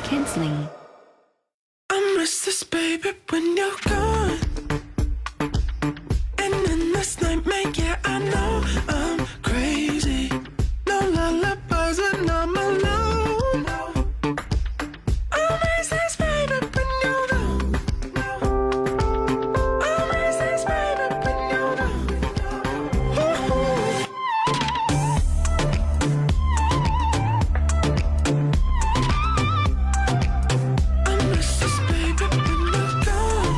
cancelling. I miss this baby when you're gone. And in this nightmare, yeah, I know I'm crazy. No lullabies when I'm alone. I miss this baby when you're gone. I miss this baby when you're gone. I miss this baby when you're gone.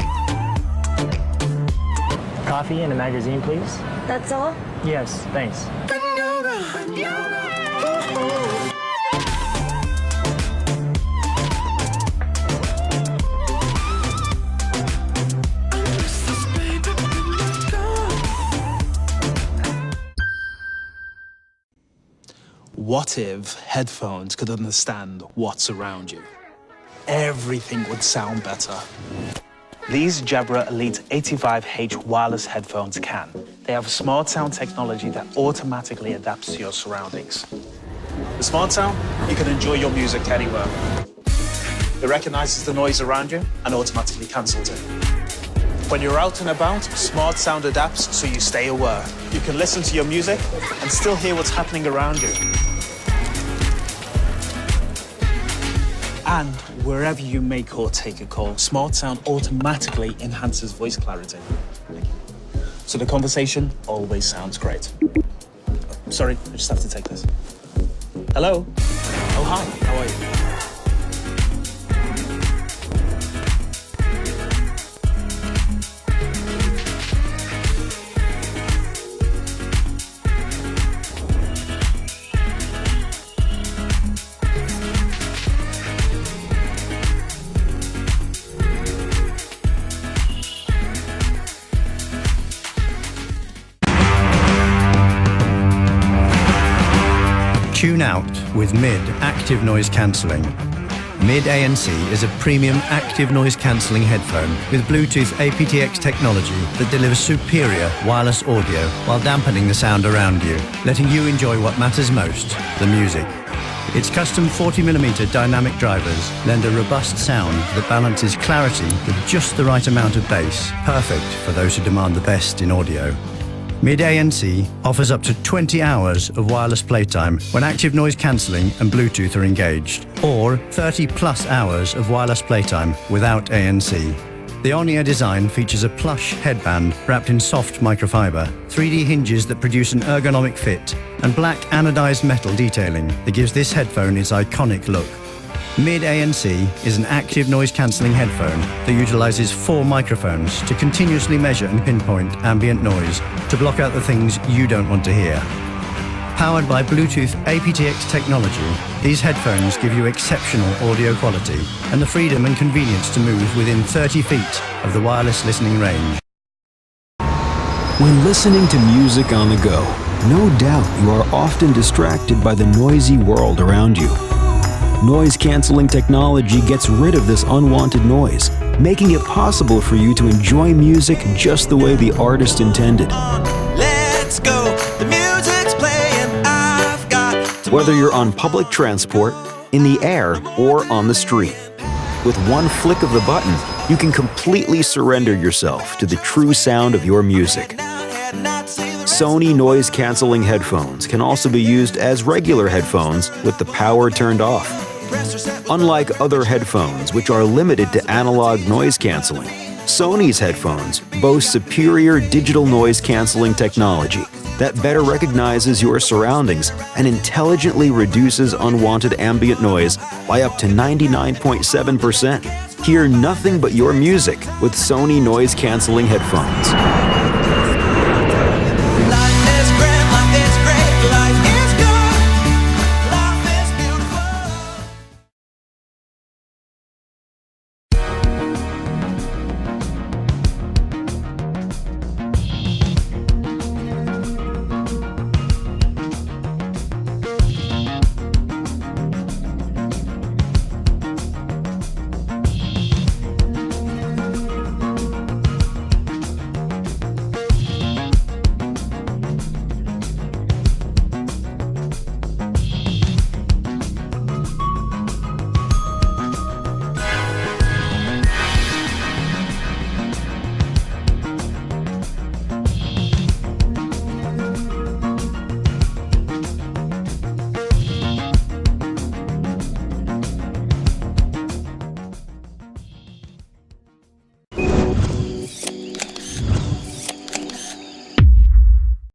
Coffee and a magazine, please. That's all? Yes, thanks. When you're gone. I miss this baby when you're gone. What if headphones could understand what's around you? Everything would sound better. These Jabra Elite 85H wireless headphones can. They have smart sound technology that automatically adapts to your surroundings. The smart sound, you can enjoy your music anywhere. It recognizes the noise around you and automatically cancels it. When you're out and about, smart sound adapts so you stay aware. You can listen to your music and still hear what's happening around you. And wherever you make or take a call, smart sound automatically enhances voice clarity. So the conversation always sounds great. Sorry, I just have to take this. Hello? Oh, hi, how are you? Tune out with MID Active Noise Cancelling. MID ANC is a premium active noise cancelling headphone with Bluetooth aptX technology that delivers superior wireless audio while dampening the sound around you, letting you enjoy what matters most, the music. Its custom 40mm dynamic drivers lend a robust sound that balances clarity with just the right amount of bass, perfect for those who demand the best in audio. MID ANC offers up to 20 hours of wireless playtime when active noise cancelling and Bluetooth are engaged, or 30+ hours of wireless playtime without ANC. The on-ear design features a plush headband wrapped in soft microfiber, 3D hinges that produce an ergonomic fit, and black anodized metal detailing that gives this headphone its iconic look. MID ANC is an active noise cancelling headphone that utilizes 4 microphones to continuously measure and pinpoint ambient noise to block out the things you don't want to hear. Powered by Bluetooth aptX technology, these headphones give you exceptional audio quality and the freedom and convenience to move within 30 feet of the wireless listening range. When listening to music on the go, no doubt you are often distracted by the noisy world around you. Noise-canceling technology gets rid of this unwanted noise, making it possible for you to enjoy music just the way the artist intended. Let's go, the music's playing, I've got to Whether you're on public transport, in the air, or on the street. With one flick of the button, you can completely surrender yourself to the true sound of your music. Sony noise-canceling headphones can also be used as regular headphones with the power turned off. Unlike other headphones, which are limited to analog noise cancelling, Sony's headphones boast superior digital noise cancelling technology that better recognizes your surroundings and intelligently reduces unwanted ambient noise by up to 99.7%. Hear nothing but your music with Sony noise cancelling headphones.